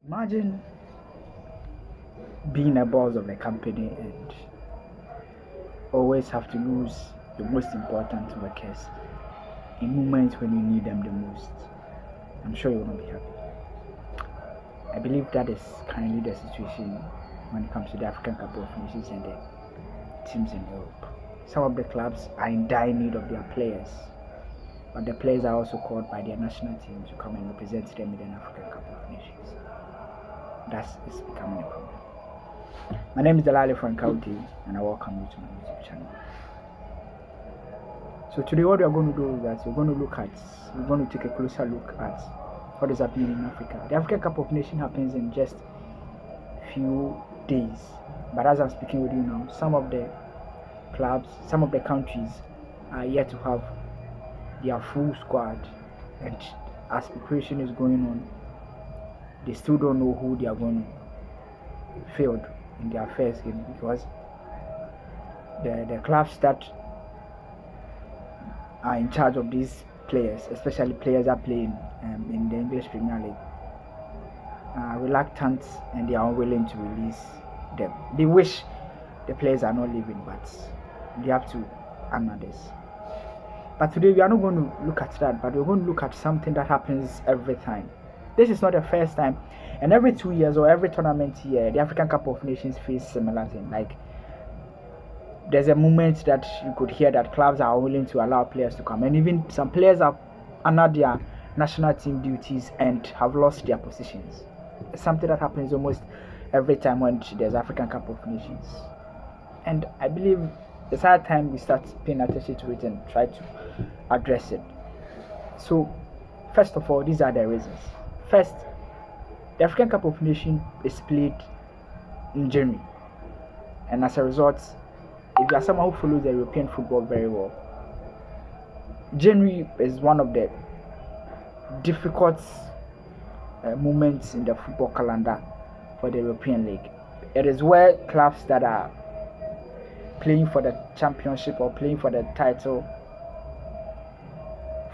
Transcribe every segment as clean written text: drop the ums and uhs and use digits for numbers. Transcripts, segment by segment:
Imagine being a boss of a company and always have to lose the most important workers in moments when you need them the most. I'm sure you will not be happy. I believe that is currently the situation when it comes to the African Cup of Nations and the teams in Europe. Some of the clubs are in dire need of their players, but the players are also called by their national teams to come and represent them in the African Cup of Nations. That is becoming a problem. My name is Delali Frankauti and I welcome you to my YouTube channel. So today what we are going to do is that we're going to take a closer look at what is happening in Africa. The African Cup of Nations happens in just few days, but as I'm speaking with you now, some of the clubs, some of the countries are yet to have their full squad, and as preparation is going on, they still don't know who they are going to field in their first game, because the clubs that are in charge of these players, especially players that play in the English Premier League, are reluctant and they are unwilling to release them. They wish the players are not leaving, but they have to honor this. But today we are not going to look at that, but we're going to look at something that happens every time. This is not the first time, and every 2 years or every tournament year, the African Cup of Nations face similar thing. Like, there's a moment that you could hear that clubs are willing to allow players to come, and even some players have honored their national team duties and have lost their positions. It's something that happens almost every time when there's African Cup of Nations, and I believe it's high time we start paying attention to it and try to address it. So, first of all, these are the reasons. First, the African Cup of Nations is played in January, and as a result, if you are someone who follows the European football very well, January is one of the difficult moments in the football calendar for the European League. It is where clubs that are playing for the championship or playing for the title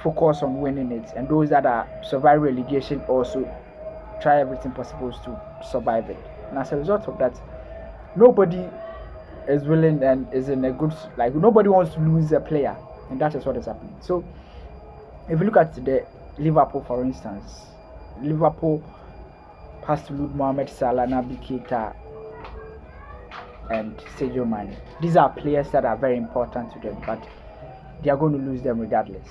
focus on winning it, and those that are survive relegation also try everything possible to survive it. And as a result of that, nobody is willing and is in a good, like, nobody wants to lose a player, and that is what is happening. So if you look at the Liverpool, for instance, Liverpool has to lose Mohamed Salah, Naby Keita and Sadio Mane. These are players that are very important to them, but they are going to lose them regardless.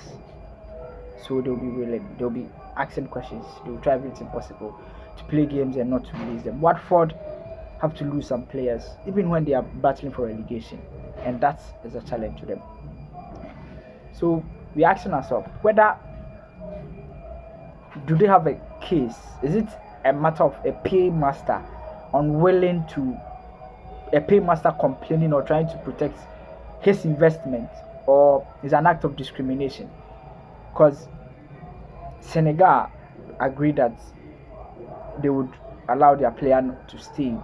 So they'll be asking questions. They'll try everything possible to play games and not to release them. Watford have to lose some players even when they are battling for relegation, and that is a challenge to them. So we're asking ourselves, whether do they have a case? Is it a matter of a paymaster unwilling to, a paymaster complaining or trying to protect his investment, or is an act of discrimination? Because Senegal agreed that they would allow their player to stay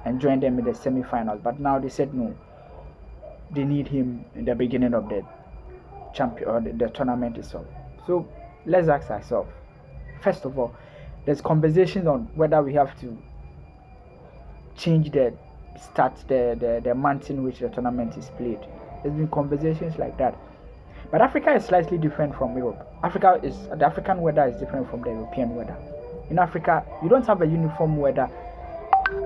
and join them in the semi-finals, but now they said no, they need him in the beginning of the champion or the tournament itself. So let's ask ourselves, first of all, there's conversations on whether we have to change the month in which the tournament is played. There's been conversations like that. But Africa is slightly different from Europe. The African weather is different from the European weather. In Africa, you don't have a uniform weather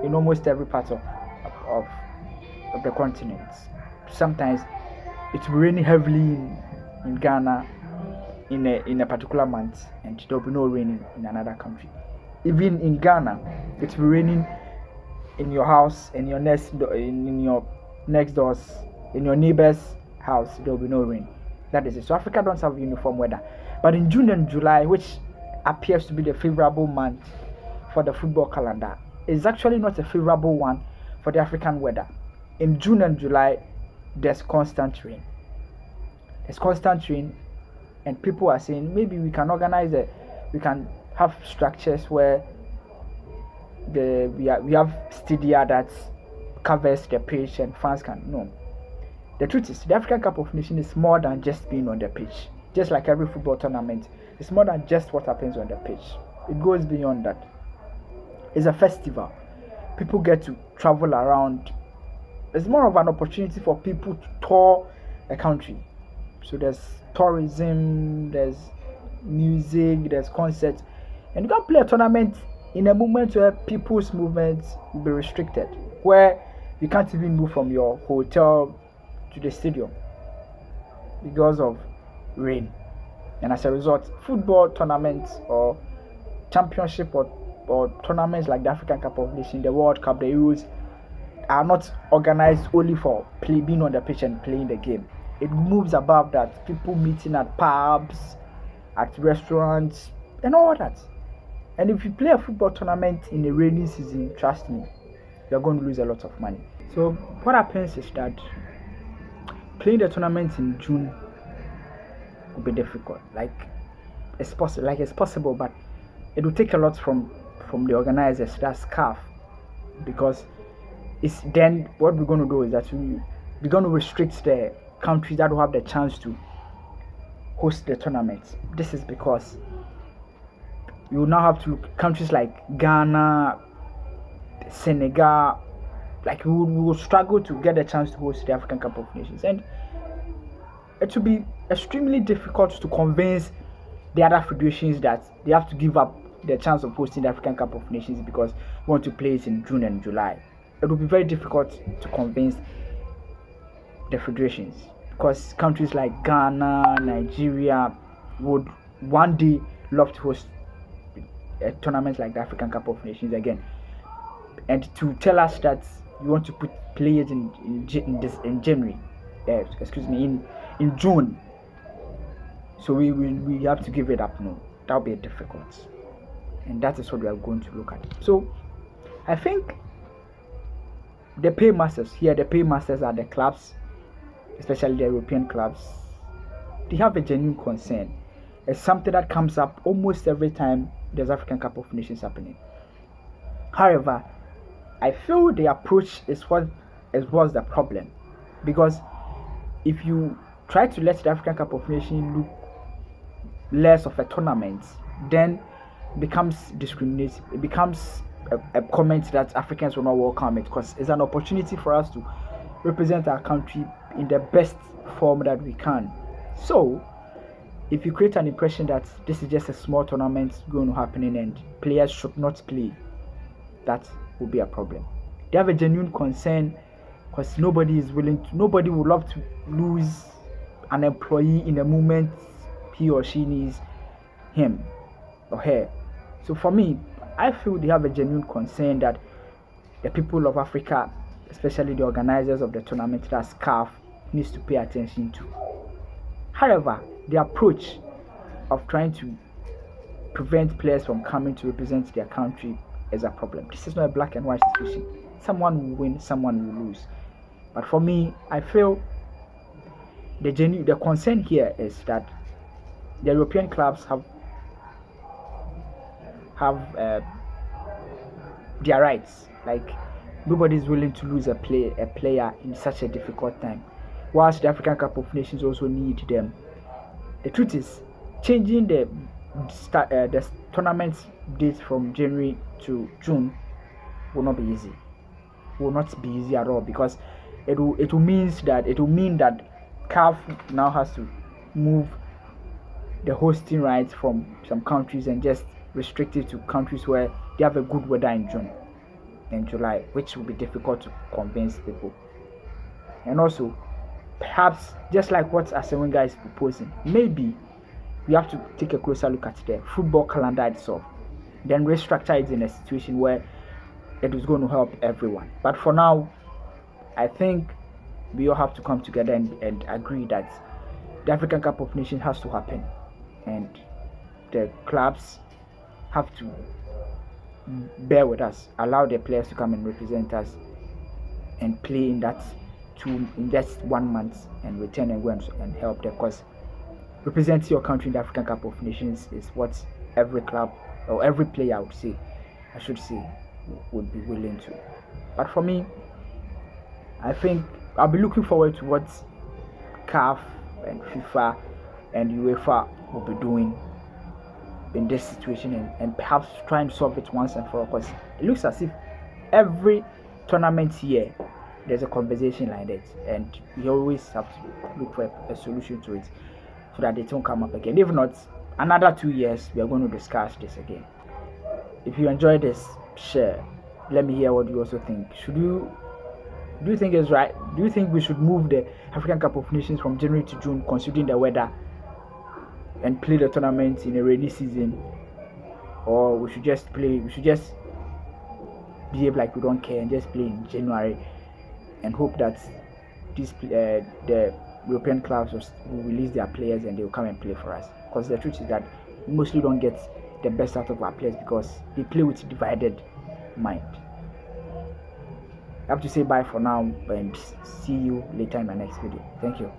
in almost every part of the continent. Sometimes it's raining heavily in Ghana in a particular month, and there will be no rain in another country. Even in Ghana, it's raining in your house, in your next doors, in your neighbor's house, there will be no rain. That is it. So Africa don't have uniform weather. But in June and July, which appears to be the favorable month for the football calendar, is actually not a favorable one for the African weather. In June and July, there's constant rain. And people are saying maybe we can we can have structures where we have stadia that covers the pitch and fans can. No. The truth is, the African Cup of Nations is more than just being on the pitch. Just like every football tournament, it's more than just what happens on the pitch. It goes beyond that. It's a festival. People get to travel around. It's more of an opportunity for people to tour a country. So there's tourism, there's music, there's concerts, and you can play a tournament in a moment where people's movements will be restricted, where you can't even move from your hotel to the stadium because of rain. And as a result, football tournaments or championship or tournaments like the African Cup of Nations, the World Cup, the Euros are not organized only for being on the pitch and playing the game. It moves above that. People meeting at pubs, at restaurants, and all that. And if you play a football tournament in a rainy season, trust me, you're going to lose a lot of money. So what happens is that playing the tournament in June will be difficult. It's possible, but it will take a lot from the organizers, that's CAF, because it's then what we're going to do is that we're going to restrict the countries that will have the chance to host the tournament. This is because you will now have to look countries like Ghana, Senegal, like we will struggle to get a chance to host the African Cup of Nations, and it will be extremely difficult to convince the other federations that they have to give up the chance of hosting the African Cup of Nations because we want to play it in June and July. It will be very difficult to convince the federations because countries like Ghana, Nigeria would one day love to host a tournament like the African Cup of Nations again, and to tell us that you want to play it in January, in June. So we have to give it up. No, that'll be difficult, and that is what we are going to look at. So I think the Paymasters are the clubs, especially the European clubs. They have a genuine concern. It's something that comes up almost every time there's African Cup of Nations happening. However, I feel the approach is what was the problem, because if you try to let the African Cup of Nations look less of a tournament, then it becomes discriminating. It becomes a comment that Africans will not welcome it, because it's an opportunity for us to represent our country in the best form that we can. So if you create an impression that this is just a small tournament going to happen and players should not play, that will be a problem. They have a genuine concern because nobody would love to lose an employee in the moment he or she needs him or her. So for me, I feel they have a genuine concern that the people of Africa, especially the organizers of the tournament, that's CAF, needs to pay attention to. However, the approach of trying to prevent players from coming to represent their country is a problem. This is not a black and white situation. Someone will win, someone will lose. But for me, I feel the concern here is that the European clubs have their rights. Like nobody is willing to lose a player in such a difficult time, whilst the African Cup of Nations also need them. The truth is, changing the tournament date from January to June will not be easy. Will not be easy at all, because it will mean that CAF now has to move the hosting rights from some countries and just restrict it to countries where they have a good weather in June and July, which will be difficult to convince people. And also, perhaps just like what Asewenga is proposing, maybe we have to take a closer look at the football calendar itself, then restructure it in a situation where it is going to help everyone. But for now, I think we all have to come together and agree that the African Cup of Nations has to happen, and the clubs have to bear with us, allow the players to come and represent us and play in just 1 month and return and go and help them, because representing your country in the African Cup of Nations is what every club or every player would be willing to. But for me, I think I'll be looking forward to what CAF and FIFA and UEFA will be doing, in this situation and perhaps try and solve it once and for all, because it looks as if every tournament here there's a conversation like that, and we always have to look for a solution to it so that it won't come up again. If not, another 2 years we are going to discuss this again. If you enjoy this, share. Let me hear what you also think. Do you think it's right? Do you think we should move the African Cup of Nations from January to June, considering the weather, and play the tournament in a rainy season, or we should just behave like we don't care and just play in January and hope that the European clubs will release their players and they will come and play for us? Because the truth is that we mostly don't get the best out of our players because they play with divided mind. I have to say bye for now and see you later in my next video. Thank you.